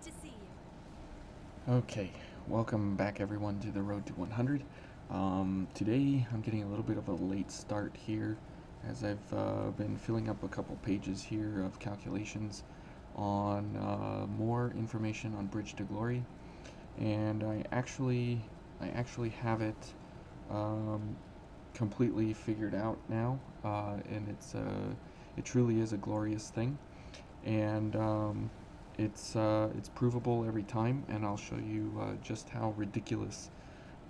Good to see you. Okay, welcome back everyone to the road to 100. Today I'm getting a little bit of a late start here as I've been filling up a couple pages here of calculations on more information on Bridge to Glory, and I actually have it um, completely figured out now, and it truly is a glorious thing, and it's provable every time, and I'll show you just how ridiculous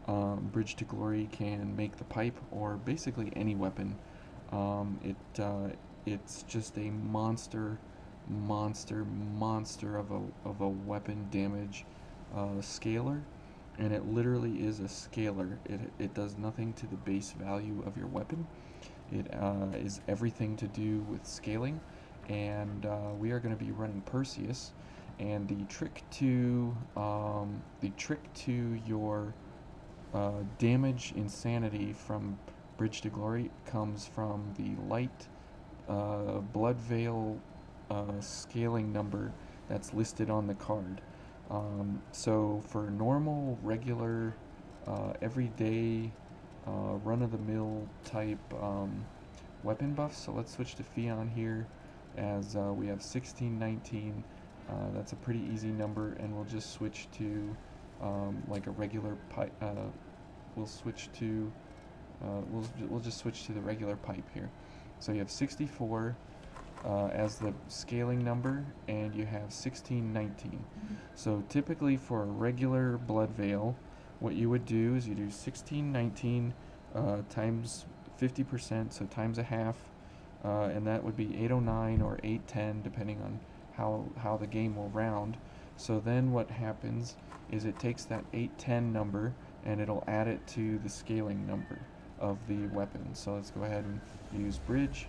Bridge to Glory can make the pipe, or basically any weapon. It's just a monster of a weapon damage scaler, and it literally is a scaler. It does nothing to the base value of your weapon. It is everything to do with scaling, and we are going to be running Perseus. And the trick to your damage insanity from Bridge to Glory comes from the light blood veil scaling number that's listed on the card. So for normal, regular, everyday, run of the mill type weapon buffs, so let's switch to Fion here as we have 1619. That's a pretty easy number, and we'll just switch to like a regular pipe. We'll switch to we'll just switch to the regular pipe here. So you have 64 as the scaling number, and you have 1619. So typically for a regular blood veil, what you would do is you do 1619 times 50%, so times a half, and that would be 809 or 810 depending on how the game will round. So then what happens is it takes that 810 number and it'll add it to the scaling number of the weapon. So let's go ahead and use bridge,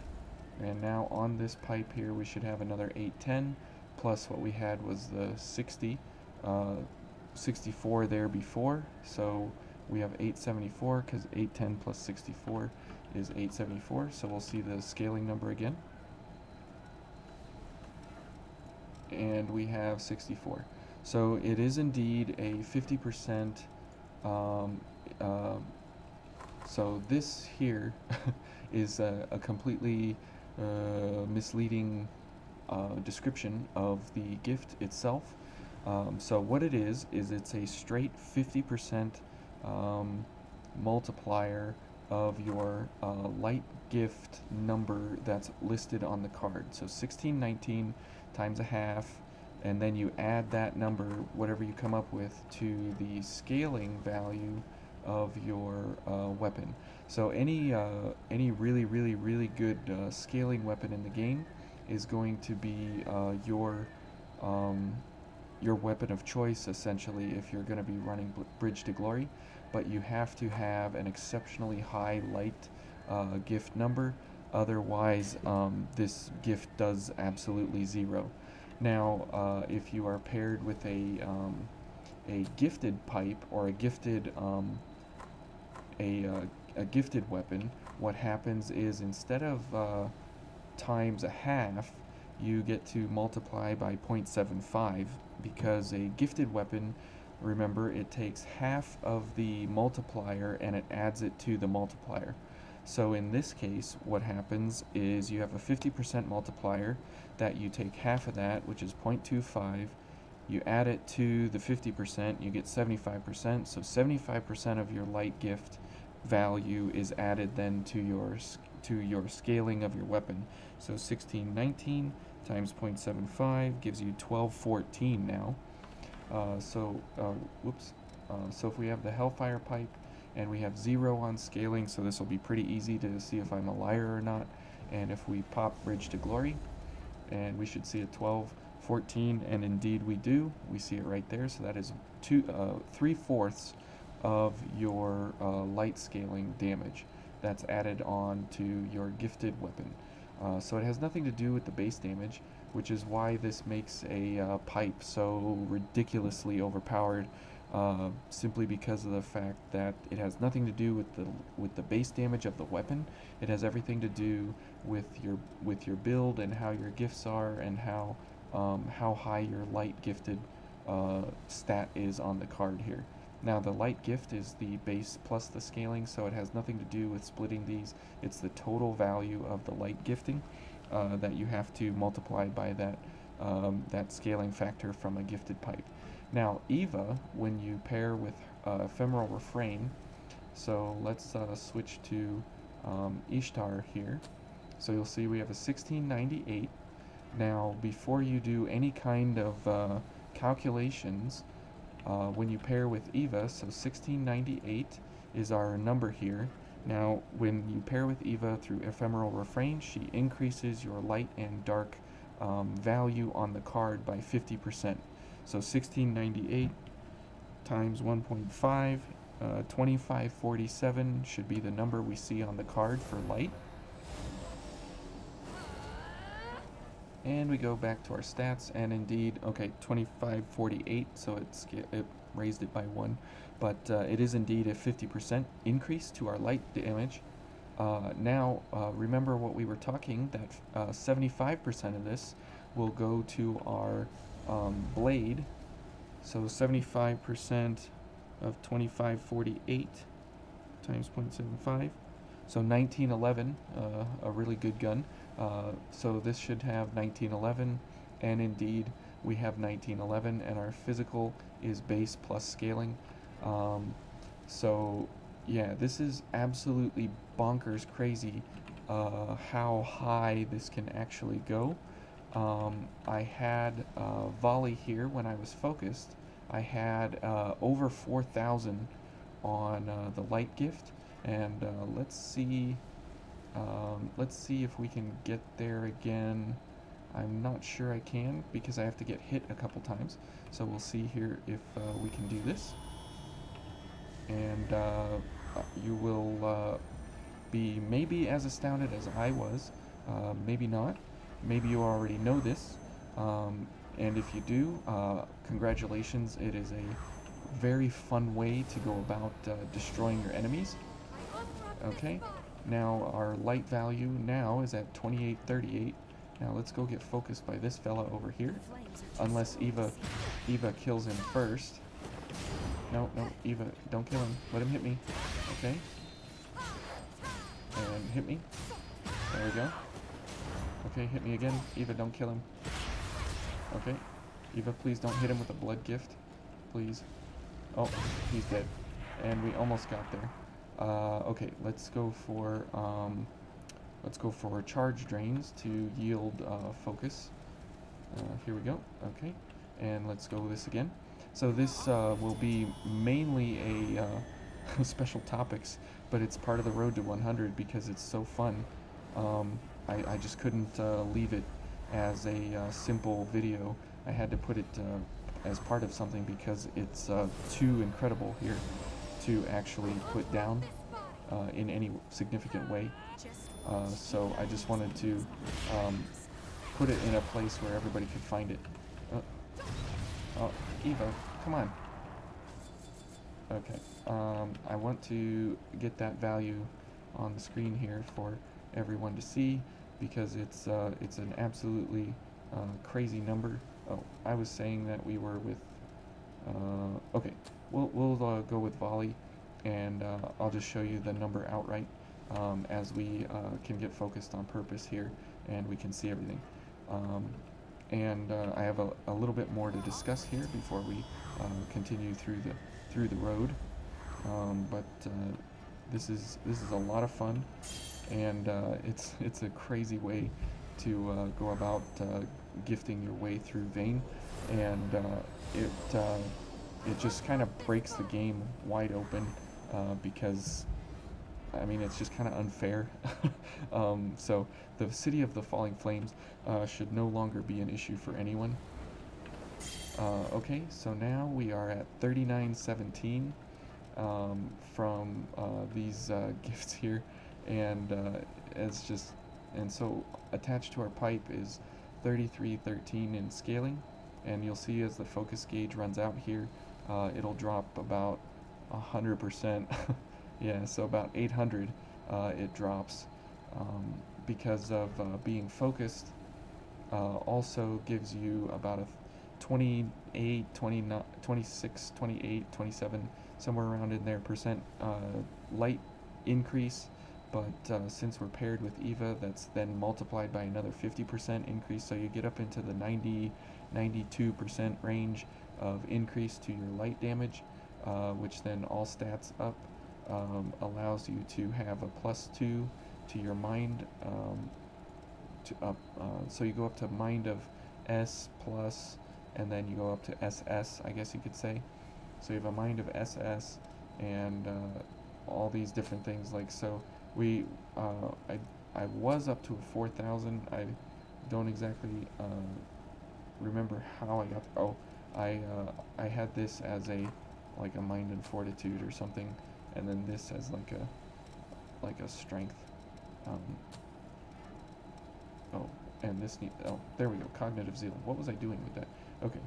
and now on this pipe here we should have another 810 plus what we had was the 64 there before, so we have 874 because 810 plus 64 is 874. So we'll see the scaling number again, and we have 64. So it is indeed a 50%. Um, uh, so this here is a completely misleading description of the gift itself. So what it is it's a straight 50% um, multiplier of your light gift number that's listed on the card. So 1619 times a half, and then you add that number, whatever you come up with, to the scaling value of your weapon. So any really good scaling weapon in the game is going to be um, your weapon of choice, essentially, if you're going to be running Bridge to Glory. But you have to have an exceptionally high light gift number, otherwise this gift does absolutely zero. Now, if you are paired with a gifted pipe or a gifted weapon, what happens is instead of times a half, you get to multiply by 0.75, because a gifted weapon, remember, it takes half of the multiplier and it adds it to the multiplier. So in this case, what happens is you have a 50% multiplier that you take half of that, which is 0.25, you add it to the 50%, you get 75%. So 75% of your light gift value is added then to your scaling of your weapon. So 1619 times 0.75 gives you 1214 now. Whoops. So if we have the Hellfire pipe and we have 0 on scaling, so this will be pretty easy to see if I'm a liar or not. And if we pop Bridge to Glory, and we should see a 1214, and indeed we do. We see it right there. So that is 3/4 of your light scaling damage that's added on to your gifted weapon. So it has nothing to do with the base damage, which is why this makes a pipe so ridiculously overpowered. Simply because of the fact that it has nothing to do with the base damage of the weapon. It has everything to do with your build and how your gifts are, and how high your light gifted stat is on the card here. Now the light gift is the base plus the scaling, so it has nothing to do with splitting these. It's the total value of the light gifting that you have to multiply by that scaling factor from a gifted pipe. Now Eva, when you pair with ephemeral refrain, so let's switch to Ishtar here. So you'll see we have a 1698. Now before you do any kind of calculations, when you pair with Eva, so 1698 is our number here. Now when you pair with Eva through ephemeral refrain, she increases your light and dark value on the card by 50%. So 1698 times 1.5, 2547 should be the number we see on the card for light. And we go back to our stats, and indeed, okay, 2548, so it raised it by 1, but it is indeed a 50% increase to our light damage. Now, remember what we were talking, that 75% of this will go to our blade, so 75% of 2548 times 0.75, so 1911, a really good gun. So this should have 1911, and indeed we have 1911, and our physical is base plus scaling. So yeah, this is absolutely bonkers crazy how high this can actually go. I had volley here when I was focused. I had over 4,000 on the light gift, and let's see if we can get there again. I'm not sure I can because I have to get hit a couple times. So we'll see here if we can do this. And you will be maybe as astounded as I was, maybe not. Maybe you already know this. And if you do, congratulations. It is a very fun way to go about destroying your enemies. Okay. Now our light value now is at 2838. Now let's go get focused by this fella over here. Unless Eva kills him first. No, Eva, don't kill him. Let him hit me. Okay. And hit me. There we go. Okay, hit me again. Eva, don't kill him. Okay. Eva, please don't hit him with a blood gift. Please. Oh, he's dead. And we almost got there. Okay, let's go for charge drains to yield focus. Here we go. Okay, and let's go this again. So this will be mainly a special topics, but it's part of the road to 100 because it's so fun. I just couldn't leave it as a simple video. I had to put it as part of something because it's too incredible here to actually put down in any significant way. So I just wanted to put it in a place where everybody could find it. Eva, come on. Okay, I want to get that value on the screen here for everyone to see because it's an absolutely crazy number. Oh, I was saying that we were with. Okay, we'll go with volley, and I'll just show you the number outright as we can get focused on purpose here, and we can see everything. And I have a little bit more to discuss here before we continue through the road. But this is a lot of fun, and it's a crazy way to go about gifting your way through Vayne, and it just kind of breaks the game wide open because I mean it's just kind of unfair. So the City of the Falling Flames should no longer be an issue for anyone. Okay, so now we are at 3917 from these gifts here, and so attached to our pipe is 3313 in scaling, and you'll see as the focus gauge runs out here, it'll drop about 100%. Yeah, so about 800 it drops because of being focused. Also gives you about a 28, 29, 26, 28, 27, somewhere around in there percent light increase. But since we're paired with Eva, that's then multiplied by another 50% increase, so you get up into the 90, 92% range of increase to your light damage, which then all stats up allows you to have a +2 to your mind, so you go up to mind of S plus, and then you go up to SS, I guess you could say. So you have a mind of SS, and all these different things. Like, so we, I was up to a 4,000. I don't exactly remember how I got. Oh, I had this as like a mind and fortitude or something, and then this as like a strength. Oh, and this oh, there we go, cognitive zeal. What was I doing with that? Okay,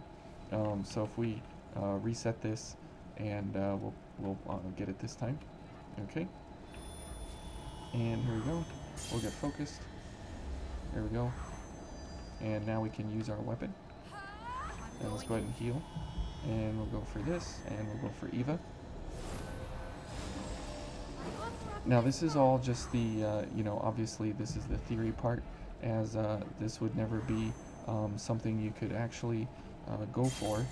so if we reset this, and we'll get it this time. Okay, and here we go. We'll get focused. There we go. And now we can use our weapon. And let's go ahead and heal. And we'll go for this, and we'll go for Eva. Now this is all just the, obviously this is the theory part, as this would never be something you could actually go for.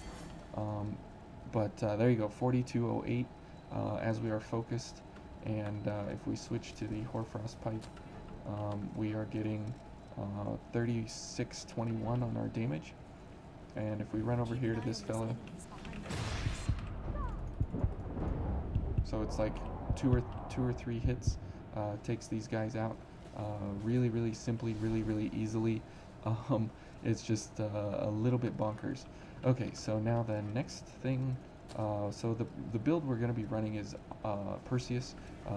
But there you go, 4208 as we are focused. And if we switch to the Hoarfrost pipe, we are getting 3621 on our damage. And if we run over here to this fella, so it's like two or three hits, takes these guys out really simply, really easily. It's just a little bit bonkers. Okay, so now the next thing, so the build we're going to be running is Perseus.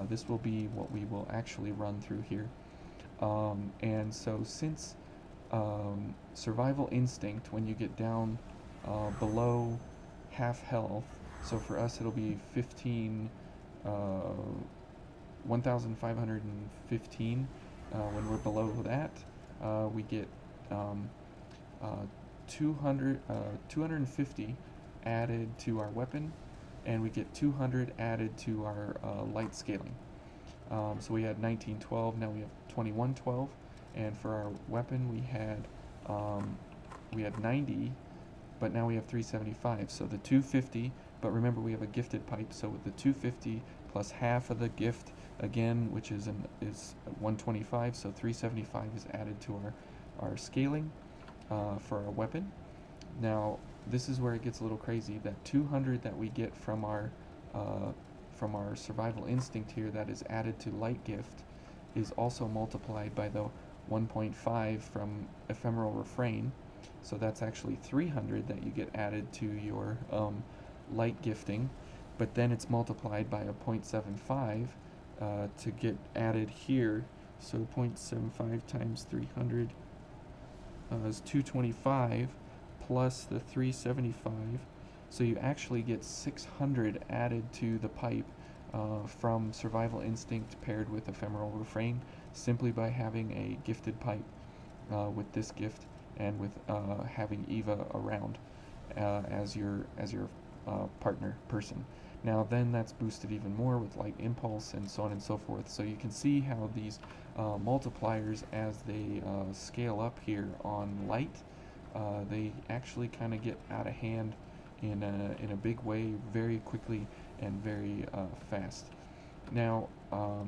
This will be what we will actually run through here. And so since survival instinct, when you get down below half health, so for us it'll be 1,515. When we're below that, we get 250 added to our weapon, and we get 200 added to our light scaling. So we had 1912, now we have 2112, and for our weapon we had 90, but now we have 375. So the 250, but remember we have a gifted pipe, so with the 250 plus half of the gift again, which is 125, so 375 is added to our scaling for our weapon. Now this is where it gets a little crazy. That 200 that we get from our survival instinct here, that is added to light gift, is also multiplied by the 1.5 from ephemeral refrain. So that's actually 300 that you get added to your light gifting, but then it's multiplied by a 0.75 to get added here. So 0.75 times 300 is 225 plus the 375. So you actually get 600 added to the pipe from survival instinct paired with ephemeral refrain, simply by having a gifted pipe with this gift, and with having Eva around as your partner person. Now then that's boosted even more with light impulse and so on and so forth. So you can see how these multipliers, as they scale up here on light, they actually kind of get out of hand in a big way very quickly and very fast. Now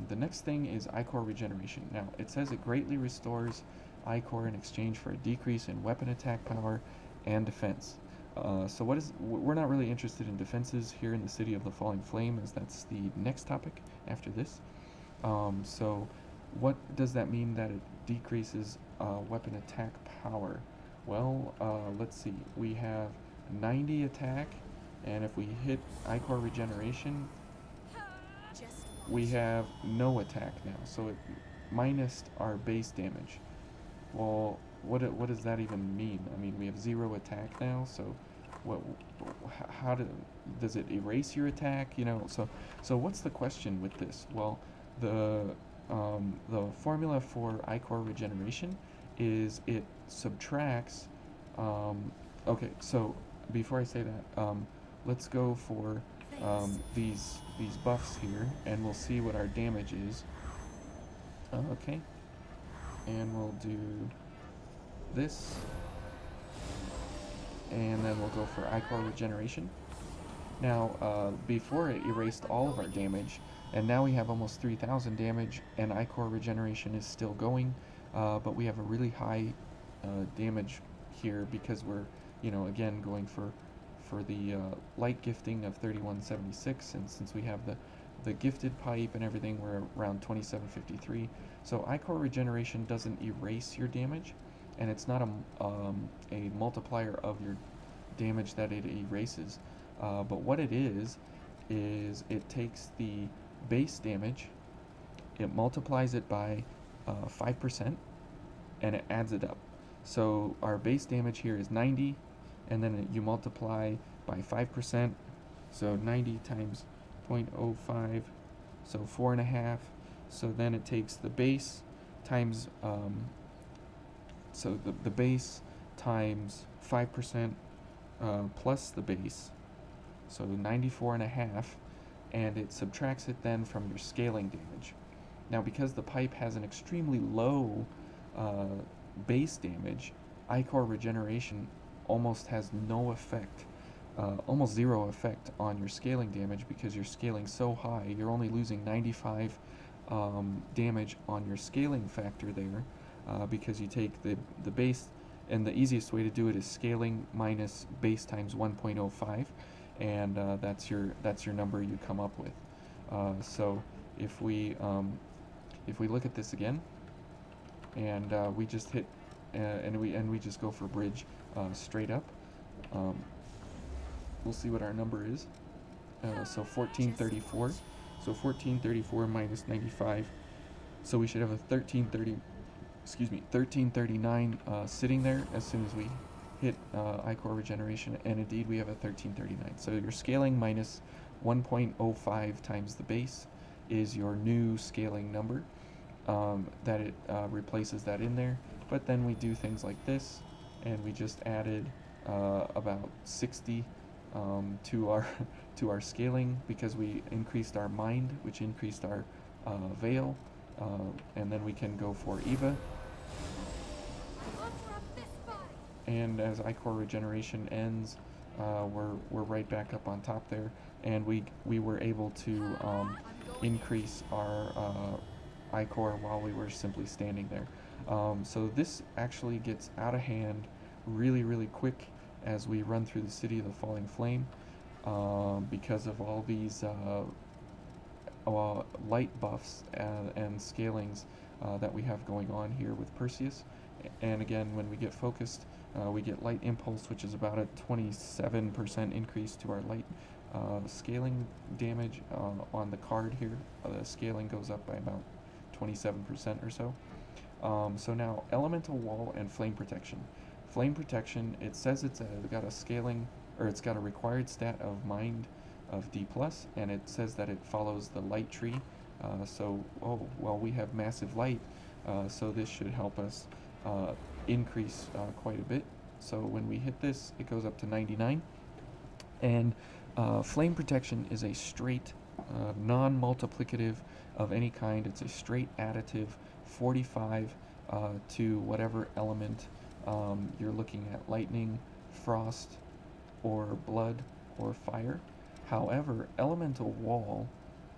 the next thing is ichor regeneration. Now it says it greatly restores ichor in exchange for a decrease in weapon attack power and defense. So we're not really interested in defenses here in the City of the Falling Flame, as that's the next topic after this. So what does that mean that it decreases weapon attack power? Well, let's see. We have 90 attack, and if we hit ichor regeneration, we have no attack now. So it minus our base damage. Well, what does that even mean? I mean, we have 0 attack now, so how does it erase your attack? So what's the question with this? Well, the formula for ichor regeneration is it subtracts Okay, so before I say that, let's go for these buffs here, and we'll see what our damage is. Okay, and we'll do this, and then we'll go for Ichor Regeneration. Now, before it erased all of our damage, and now we have almost 3,000 damage, and Ichor Regeneration is still going, but we have a really high damage here because we're, again going for the light gifting of 3176, and since we have the gifted pipe and everything, we're around 2753. So Ichor Regeneration doesn't erase your damage, and it's not a multiplier of your damage that it erases. But what it is it takes the base damage, it multiplies it by 5%, and it adds it up. So our base damage here is 90, and then you multiply by 5%, so 90 times 0.05, so 4.5. So then it takes the base times, so the base times 5% plus the base, so 94.5, and it subtracts it then from your scaling damage. Now, because the pipe has an extremely low base damage, Ichor Regeneration almost has no effect, almost zero effect on your scaling damage, because you're scaling so high. You're only losing 95 damage on your scaling factor there, because you take the base, and the easiest way to do it is scaling minus base times 1.05, and that's your number you come up with. So if we look at this again, and we just hit, and we just go for bridge straight up, we'll see what our number is. So 1434. So 1434 minus 95. So we should have a 1339 sitting there as soon as we hit Ichor Regeneration, and indeed we have a 1339. So your scaling minus 1.05 times the base is your new scaling number, that it replaces that in there. But then we do things like this, and we just added about 60 to our scaling, because we increased our mind, which increased our veil, and then we can go for Eva. And as Ichor Regeneration ends, we're right back up on top there, and we were able to increase our Ichor while we were simply standing there. So this actually gets out of hand really, really quick as we run through the City of the Falling Flame, because of all these light buffs and scalings that we have going on here with Perseus. And again, when we get focused, we get Light Impulse, which is about a 27% increase to our light scaling damage on the card here. The scaling goes up by about 27% or so. So now, Elemental Wall and Flame Protection. Flame Protection, it says it's got a scaling, or it's got a required stat of Mind of D+, and it says that it follows the light tree. We have massive light, so this should help us increase quite a bit. So when we hit this, it goes up to 99. And Flame Protection is a straight, non-multiplicative of any kind. It's a straight additive 45 to whatever element you're looking at: lightning, frost, or blood, or fire. However, Elemental Wall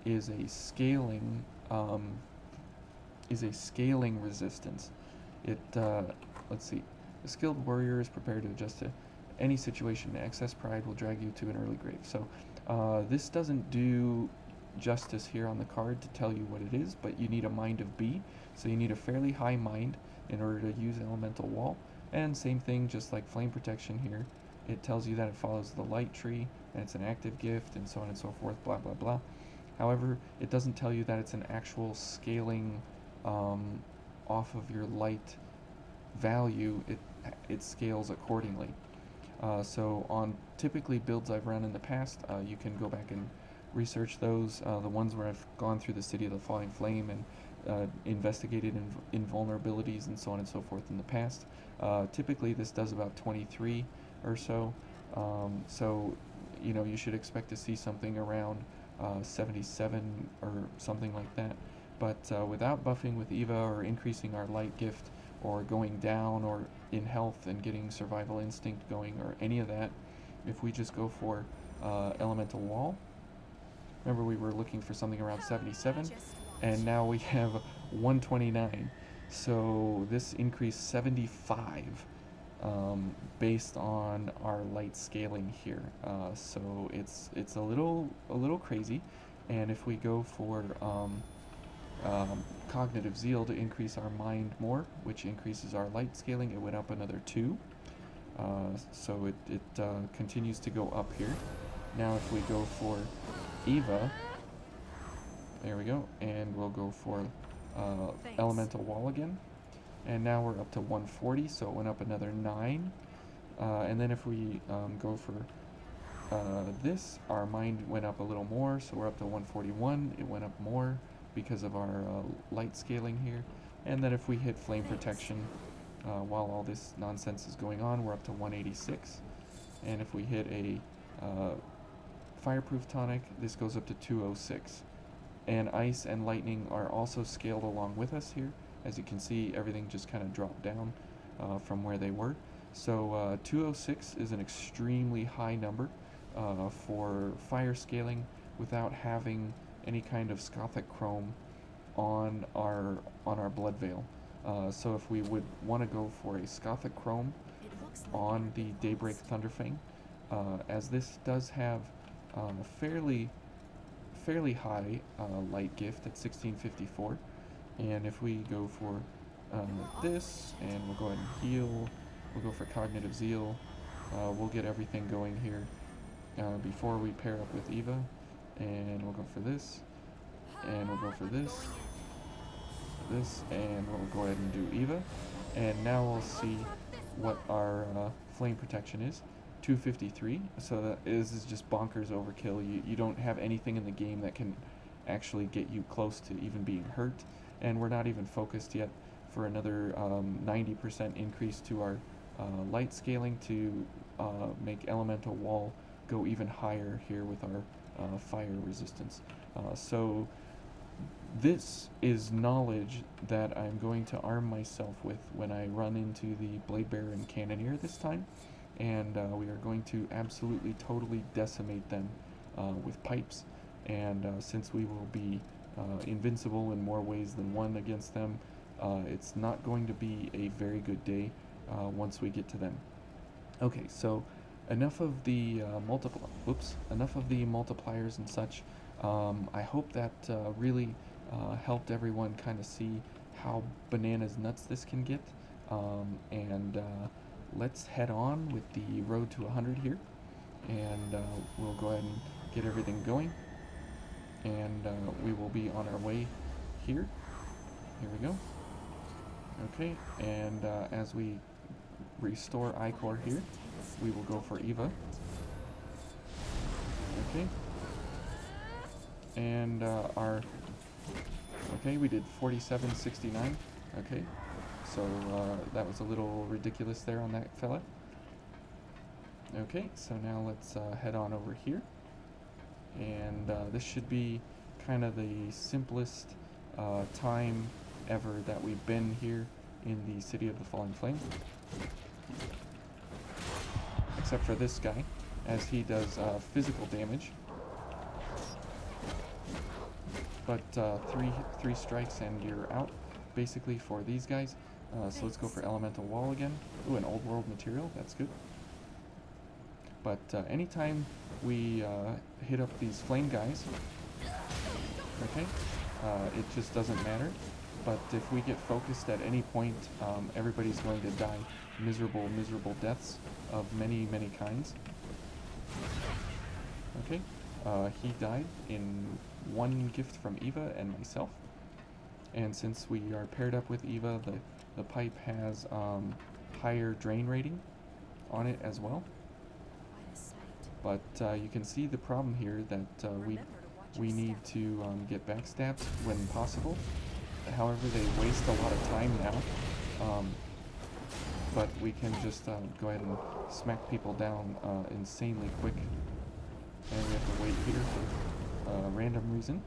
is a scaling resistance. It let's see. The skilled warrior is prepared to adjust to any situation. Excess pride will drag you to an early grave. So this doesn't do justice here on the card to tell you what it is, but you need a mind of B, so you need a fairly high mind in order to use Elemental Wall. And same thing, just like Flame Protection here, it tells you that it follows the light tree, and it's an active gift, and so on and so forth, blah blah blah. However, it doesn't tell you that it's an actual scaling off of your light value. It scales accordingly. So on typically builds I've run in the past, you can go back and research those, the ones where I've gone through the City of the Falling Flame and investigated invulnerabilities and so on and so forth in the past. Typically this does about 23 or so. So, you should expect to see something around 77 or something like that. But without buffing with Eva or increasing our light gift or going down or in health and getting survival instinct going or any of that, if we just go for elemental wall, remember we were looking for something around 77, and now we have 129. So this increased 75 based on our light scaling here. So it's a little crazy, and if we go for cognitive zeal to increase our mind more, which increases our light scaling, it went up another 2. So it continues to go up here. Now if we go for Eva, there we go, and we'll go for elemental wall again, and now we're up to 140, so it went up another 9. And then if we go for this, our mind went up a little more, so we're up to 141. It went up more because of our light scaling here. And then if we hit flame protection while all this nonsense is going on, we're up to 186. And if we hit a fireproof tonic, this goes up to 206. And ice and lightning are also scaled along with us here. As you can see, everything just kind of dropped down from where they were. So 206 is an extremely high number for fire scaling without having any kind of Scothic chrome on our blood veil. So if we would want to go for a Scothic chrome on the Daybreak Thunderfang, as this does have fairly high light gift at 1654, and if we go for this, and we'll go ahead and heal, we'll go for cognitive zeal, we'll get everything going here before we pair up with Eva, and we'll go for this, and we'll go for this, and we'll go ahead and do Eva, and now we'll see what our flame protection is. 253, so that is just bonkers overkill. You don't have anything in the game that can actually get you close to even being hurt, and we're not even focused yet for another 90% increase to our light scaling to make elemental wall go even higher here with our fire resistance. So this is knowledge that I'm going to arm myself with when I run into the Blade Bearer and Cannoneer this time, and we are going to absolutely totally decimate them with pipes, and since we will be invincible in more ways than one against them, it's not going to be a very good day once we get to them. Okay, so enough of the multipliers and such. I hope that really helped everyone kind of see how bananas nuts this can get, and let's head on with the road to 100 here, and we'll go ahead and get everything going, and we will be on our way here. Here we go. Okay, and as we restore Icor here, we will go for Eva. Okay, and okay, we did 4769. Okay, so that was a little ridiculous there on that fella. Okay, so now let's head on over here, and this should be kind of the simplest time ever that we've been here in the City of the Falling Flame, except for this guy, as he does physical damage, but three strikes and you're out basically for these guys. So let's go for Elemental Wall again. Ooh, an old world material, that's good. But anytime we hit up these flame guys, okay, it just doesn't matter. But if we get focused at any point, everybody's going to die miserable deaths of many kinds. Okay, he died in one gift from Eva and myself. And since we are paired up with Eva, the pipe has higher drain rating on it as well. But you can see the problem here that we need to get backstabs when possible. However, they waste a lot of time now. but we can just go ahead and smack people down insanely quick. And we have to wait here for random reason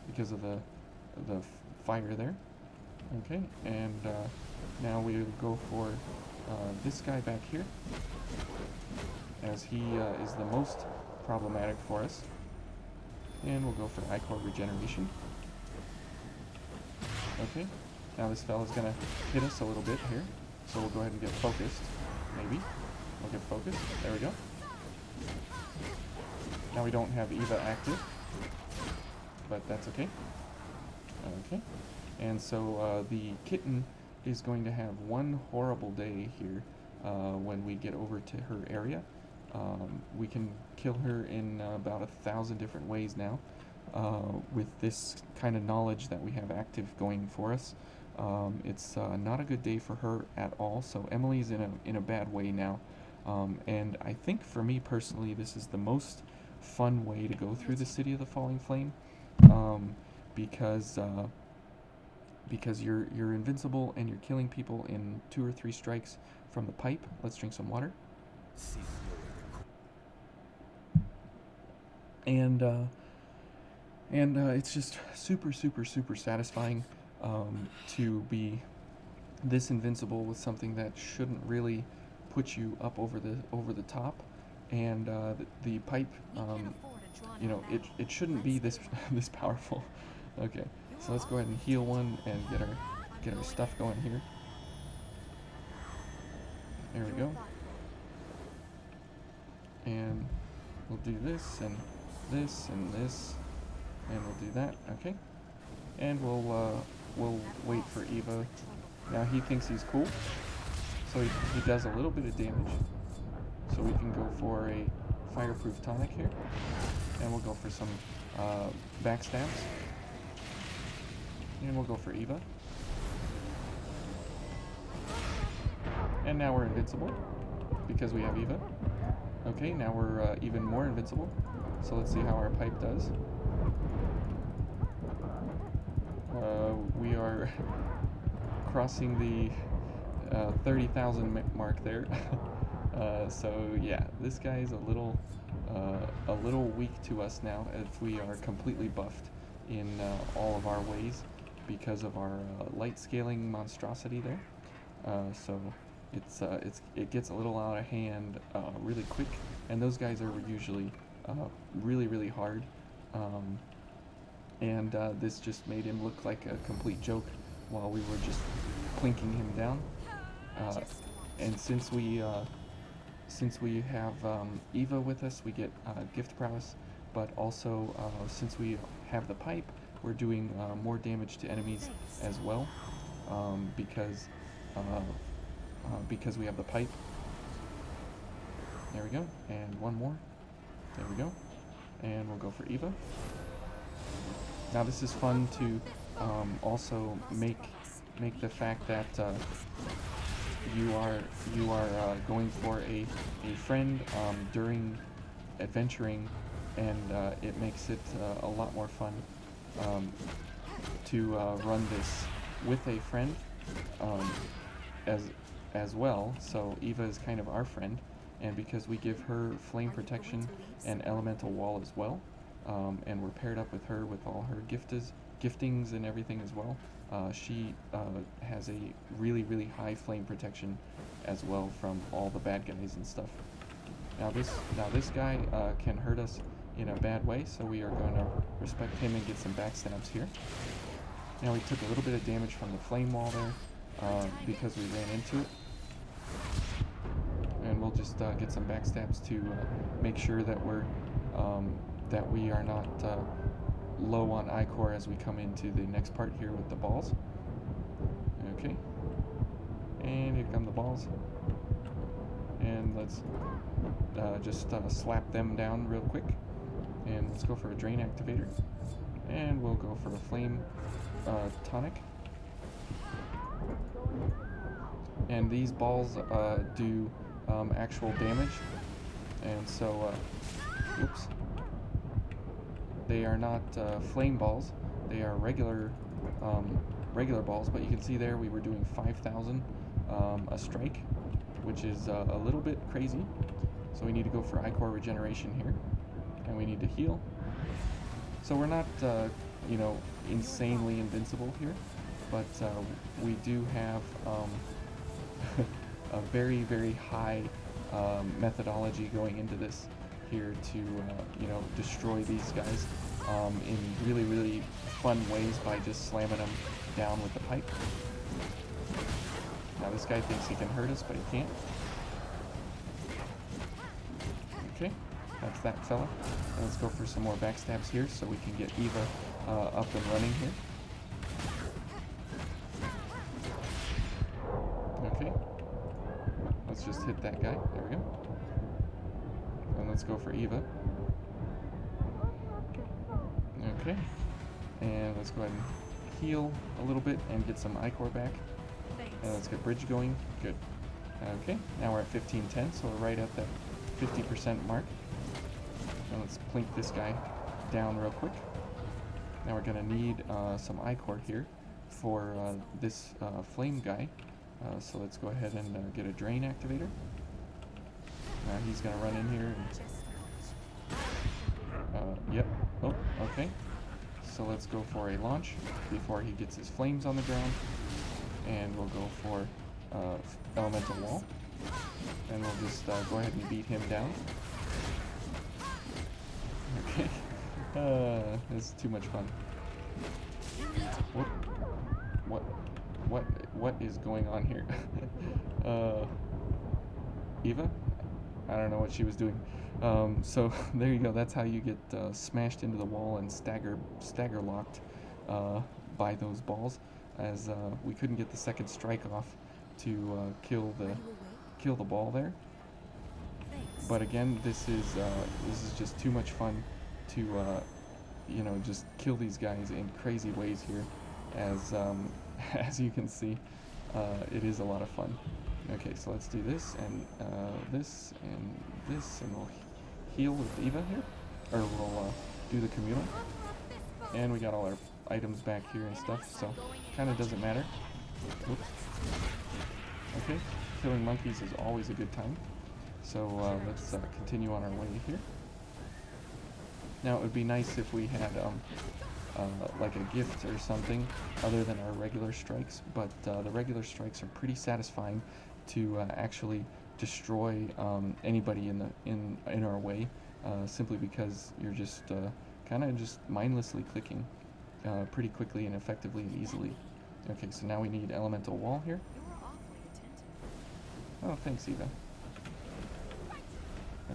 because of the fire there. Okay, and now we will go for this guy back here, as he is the most problematic for us. And we'll go for ichor regeneration. Okay, now this fella's gonna hit us a little bit here, so we'll go ahead and get focused. Maybe we'll get focused. There we go. Now we don't have Eva active, but that's okay. Okay, and so the kitten is going to have one horrible day here when we get over to her area. We can kill her in about 1,000 different ways now with this kind of knowledge that we have active going for us. It's not a good day for her at all, so Emily's in a bad way now. And I think for me personally, this is the most fun way to go through the City of the Falling Flame, because you're invincible and you're killing people in 2 or 3 strikes from the pipe. Let's drink some water. And it's just super satisfying to be this invincible with something that shouldn't really put you up over the top. And the pipe, you know, it shouldn't be this this powerful. Okay, so let's go ahead and heal one and get our stuff going here. There we go. And we'll do this and this and this, and we'll do that. Okay, and we'll wait for Eva. Now he thinks he's cool, so he does a little bit of damage. So we can go for a fireproof tonic here, and we'll go for some backstabs, and we'll go for Eva. And now we're invincible because we have Eva. Okay, now we're even more invincible. So let's see how our pipe does. We are crossing the 30,000 mark there. So yeah, this guy is a little weak to us now, if we are completely buffed in all of our ways because of our light scaling monstrosity there. So it gets a little out of hand really quick, and those guys are usually really hard. And this just made him look like a complete joke while we were just clinking him down. And since we have Eva with us, we get gift prowess, but also since we have the pipe, we're doing more damage to enemies as well, because we have the pipe. There we go, and one more. There we go, and we'll go for Eva. Now this is fun to also make the fact that you are going for a friend during adventuring, and it makes it a lot more fun to run this with a friend as well. So Eva is kind of our friend, and because we give her flame protection and elemental wall as well, and we're paired up with her with all her giftings and everything as well, she has a really high flame protection as well from all the bad guys and stuff. Now this guy can hurt us in a bad way, so we are going to respect him and get some backstabs here. Now we took a little bit of damage from the flame wall there because we ran into it, and we'll just get some backstabs to make sure that we are not low on ichor as we come into the next part here with the balls. Okay, and here come the balls, and let's just slap them down real quick, and let's go for a drain activator, and we'll go for a flame tonic. And these balls do actual damage, and so oops, they are not flame balls, they are regular balls, but you can see there we were doing 5,000 a strike, which is a little bit crazy. So we need to go for Ichor regeneration here, and we need to heal. So we're not, you know, insanely invincible here, but we do have a very, very high methodology going into this here to, you know, destroy these guys in really, really fun ways by just slamming them down with the pipe. Now this guy thinks he can hurt us, but he can't. Okay, that's that fella. And let's go for some more backstabs here so we can get Eva up and running here. Okay, let's just hit that guy. There we go. And let's go for Eva. Okay, and let's go ahead and heal a little bit and get some Ichor back. And let's get bridge going. Good. Okay, now we're at 1510, so we're right at that 50% mark. And let's plink this guy down real quick. Now we're gonna need some Ichor here for this flame guy. So let's go ahead and get a drain activator. He's gonna run in here and, yep. Oh, okay. So let's go for a launch before he gets his flames on the ground. And we'll go for elemental wall. And we'll just go ahead and beat him down. Okay. This is too much fun. What is going on here? Eva? I don't know what she was doing. So there you go. That's how you get smashed into the wall and stagger locked by those balls, as we couldn't get the second strike off to kill the ball there. But again, this is just too much fun to you know, just kill these guys in crazy ways here, as as you can see, it is a lot of fun. Okay, so let's do this and this, and we'll heal with Eva here, or we'll do the communal, and we got all our items back here and stuff, so kind of doesn't matter. Oops. Okay, killing monkeys is always a good time, so let's continue on our way here. Now it would be nice if we had like a gift or something other than our regular strikes, but the regular strikes are pretty satisfying to actually destroy anybody in our way, simply because you're just kind of just mindlessly clicking pretty quickly and effectively and easily. Okay, so now we need elemental wall here. Oh, thanks, Eva.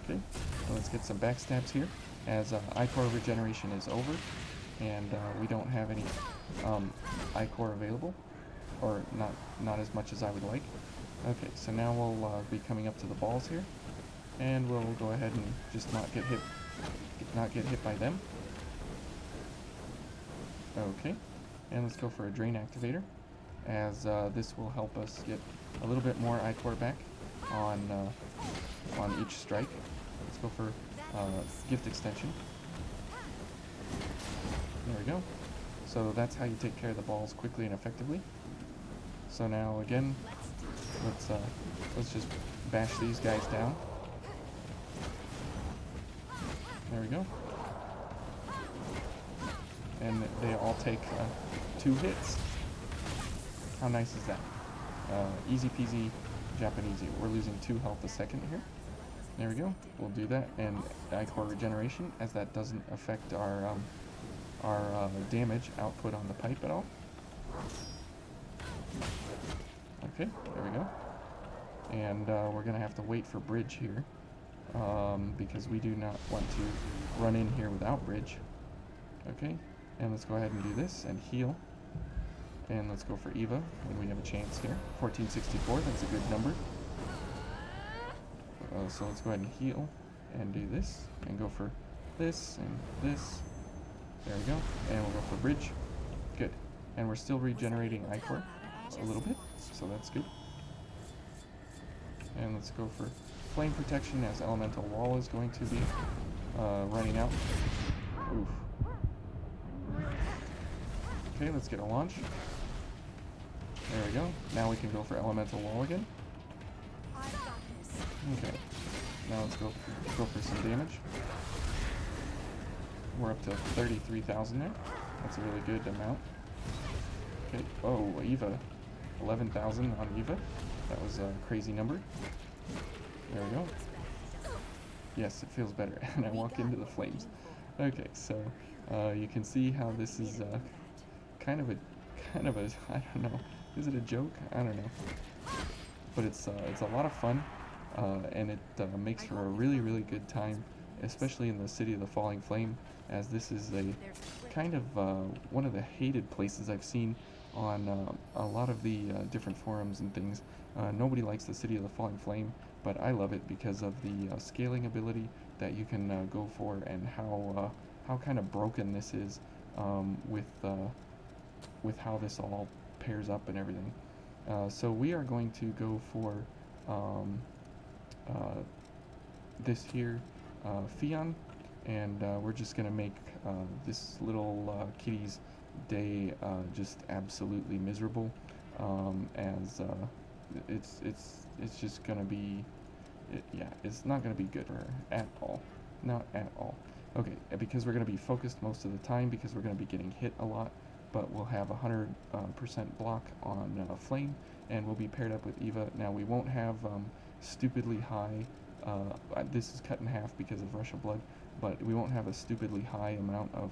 Okay, well, let's get some backstabs here, as Ichor regeneration is over, and we don't have any Ichor available, or not as much as I would like. Okay, so now we'll be coming up to the balls here, and we'll go ahead and just not get hit by them. Okay, and let's go for a drain activator, as this will help us get a little bit more Ichor back on each strike. Let's go for gift extension. There we go. So that's how you take care of the balls quickly and effectively. So now again, let's just bash these guys down. There we go. And they all take 2 hits. How nice is that? Easy peasy Japanesey. We're losing 2 health a second here. There we go. We'll do that, and Ichor regeneration, as that doesn't affect our damage output on the pipe at all. Okay, there we go. And we're gonna have to wait for bridge here, because we do not want to run in here without bridge. Okay, and let's go ahead and do this and heal. And let's go for Eva when we have a chance here. 1464, that's a good number. So let's go ahead and heal and do this and go for this and this. There we go. And we'll go for bridge. Good. And we're still regenerating Ichor a little bit, so that's good. And let's go for flame protection, as elemental wall is going to be running out. Oof. Okay, let's get a launch. There we go. Now we can go for elemental wall again. Okay. Now let's go for some damage. We're up to 33,000 there. That's a really good amount. Okay. Oh, Eva. 11,000 on Eva. That was a crazy number. There we go. Yes, it feels better. And I walk into the flames. Okay, so you can see how this is kind of a, I don't know. Is it a joke? I don't know. But it's a lot of fun, and it makes for a really, really good time, especially in the City of the Falling Flame, as this is a kind of one of the hated places I've seen on a lot of the different forums and things. Nobody likes the City of the Falling Flame, but I love it because of the scaling ability that you can go for, and how kind of broken this is with how this all pairs up and everything. So we are going to go for this here Fion, and we're just going to make this little kitty's day just absolutely miserable, as it's just going to be, yeah, it's not going to be good for her at all. Not at all. Okay, because we're going to be focused most of the time, because we're going to be getting hit a lot, but we'll have 100% block on Flame, and we'll be paired up with Eva. Now we won't have stupidly high, this is cut in half because of Rush of Blood, but we won't have a stupidly high amount of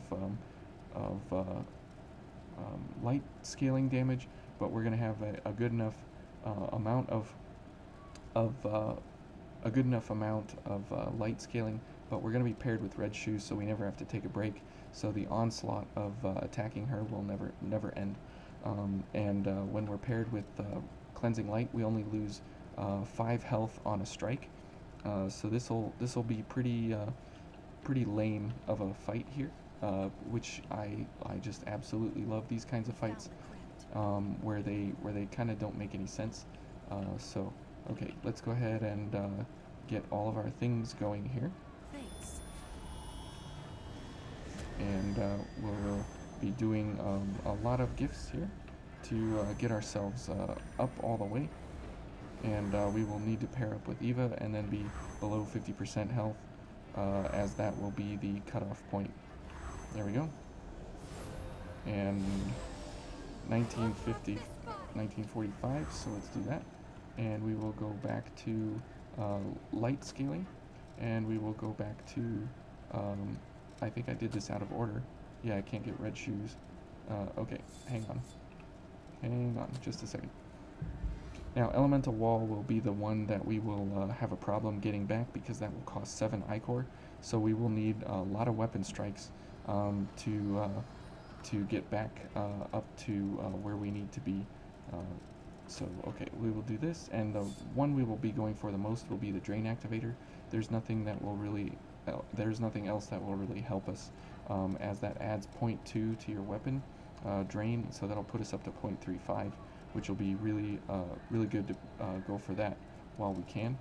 light scaling damage, but we're going to have a good enough amount of light scaling, but we're going to be paired with Red Shoes, so we never have to take a break, so the onslaught of attacking her will never end. And when we're paired with Cleansing Light, we only lose 5 health on a strike, so this will be pretty lame of a fight here, which I just absolutely love these kinds of fights, where they kind of don't make any sense. So okay, let's go ahead and get all of our things going here. Thanks. And we'll be doing a lot of gifts here to get ourselves up all the way. And we will need to pair up with Eva and then be below 50% health, as that will be the cutoff point. There we go. And 1950, 1945, so let's do that. And we will go back to light scaling, and we will go back to, I think I did this out of order. Yeah, I can't get Red Shoes. Okay, hang on, just a second. Now, Elemental Wall will be the one that we will have a problem getting back, because that will cost 7 Ichor, so we will need a lot of weapon strikes to get back up to where we need to be. So, okay, we will do this, and the one we will be going for the most will be the Drain Activator. There's nothing else that will really help us, as that adds 0.2 to your weapon drain, so that'll put us up to 0.35, which will be really good to go for that while we can.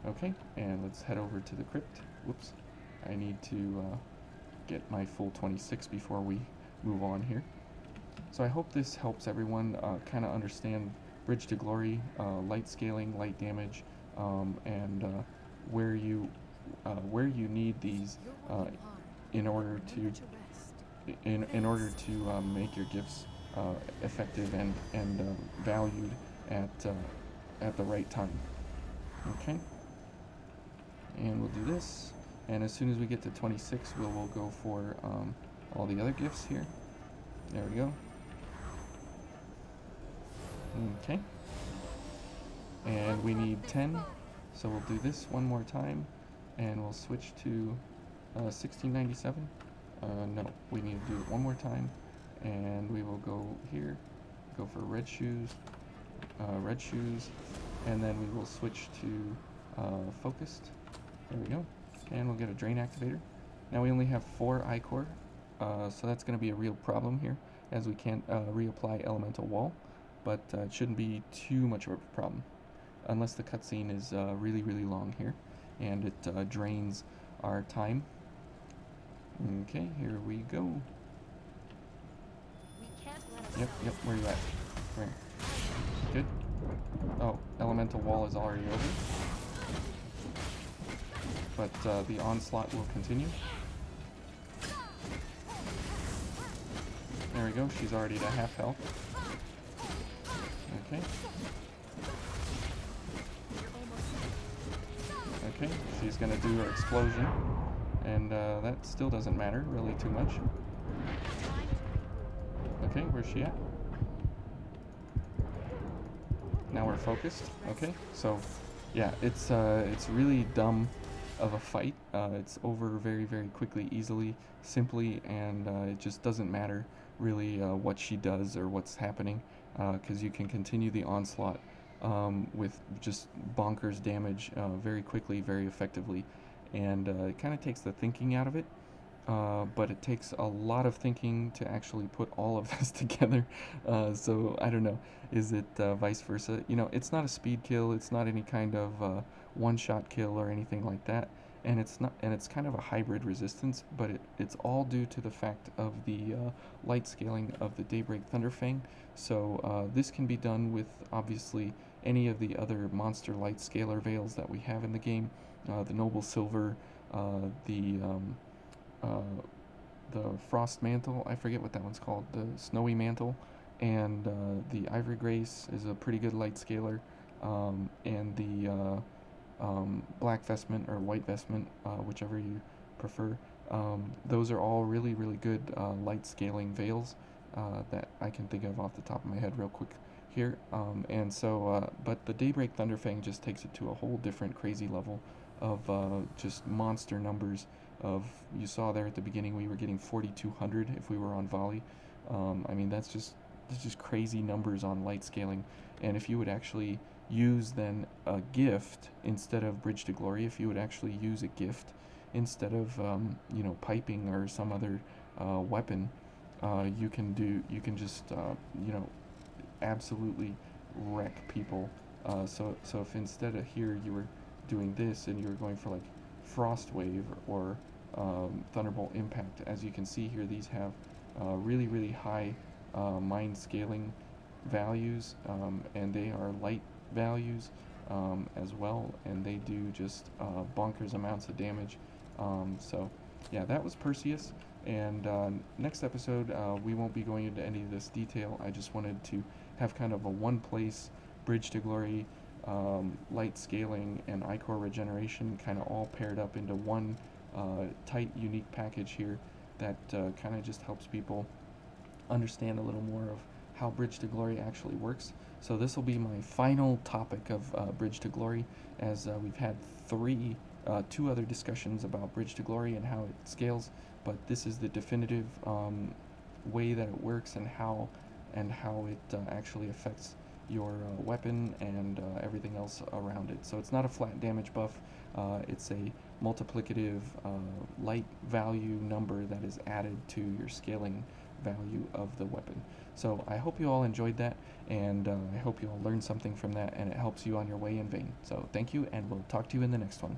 Okay, and let's head over to the crypt. Whoops, I need to get my full 26 before we move on here. So I hope this helps everyone kind of understand Bridge to Glory, light scaling, light damage, and where you need these in order to make your gifts effective and valued at the right time. Okay, and we'll do this, and as soon as we get to 26, we'll go for all the other gifts here. There we go. Okay, and we need 10, so we'll do this one more time, and we'll switch to 1697. No, we need to do it one more time, and we will go here, go for Red Shoes, and then we will switch to Focused. There we go, and we'll get a Drain Activator. Now we only have 4 Ichor, so that's going to be a real problem here, as we can't reapply Elemental Wall, but it shouldn't be too much of a problem, unless the cutscene is really long here, and it drains our time. Okay, here we go. Yep, where you at? Where? Good. Oh, elemental wall is already over. But the onslaught will continue. There we go. She's already at half health. Okay. Okay, she's gonna do her explosion. And that still doesn't matter really too much. Okay, where's she at? Now we're focused. Okay, so yeah, it's really dumb of a fight. It's over very, very quickly, easily, simply, and it just doesn't matter really what she does or what's happening, because you can continue the onslaught with just bonkers damage very quickly, very effectively, and it kind of takes the thinking out of it. But it takes a lot of thinking to actually put all of this together. So I don't know. Is it vice versa? You know, it's not a speed kill. It's not any kind of one-shot kill or anything like that. And it's not. And it's kind of a hybrid resistance. But it's all due to the fact of the light scaling of the Daybreak Thunderfang. So this can be done with obviously any of the other monster light scalar veils that we have in the game. The Noble Silver, the uh, the Frost Mantle, I forget what that one's called, the Snowy Mantle, and the Ivory Grace is a pretty good light scalar, and the Black Vestment or White Vestment, whichever you prefer. Those are all really, really good light scaling veils that I can think of off the top of my head real quick here. And so, but the Daybreak Thunderfang just takes it to a whole different crazy level of just monster numbers of, you saw there at the beginning we were getting 4,200 if we were on volley. I mean that's just crazy numbers on light scaling, and if you would actually use then a gift instead of Bridge to Glory, if you would actually use a gift instead of piping or some other weapon, you can just absolutely wreck people. So if instead of here you were doing this and you were going for like Frost Wave or Thunderbolt Impact, as you can see here, these have really, really high mind scaling values, and they are light values as well, and they do just bonkers amounts of damage. So yeah, that was Perseus, and next episode we won't be going into any of this detail. I just wanted to have kind of a one place Bridge to Glory, light scaling, and Ichor regeneration kind of all paired up into one tight, unique package here that kind of just helps people understand a little more of how Bridge to Glory actually works. So this will be my final topic of Bridge to Glory, as we've had two other discussions about Bridge to Glory and how it scales, but this is the definitive way that it works and how it actually affects your weapon and everything else around it. So it's not a flat damage buff, it's a multiplicative light value number that is added to your scaling value of the weapon. So I hope you all enjoyed that, and I hope you all learned something from that, and it helps you on your way in vain. So thank you, and we'll talk to you in the next one.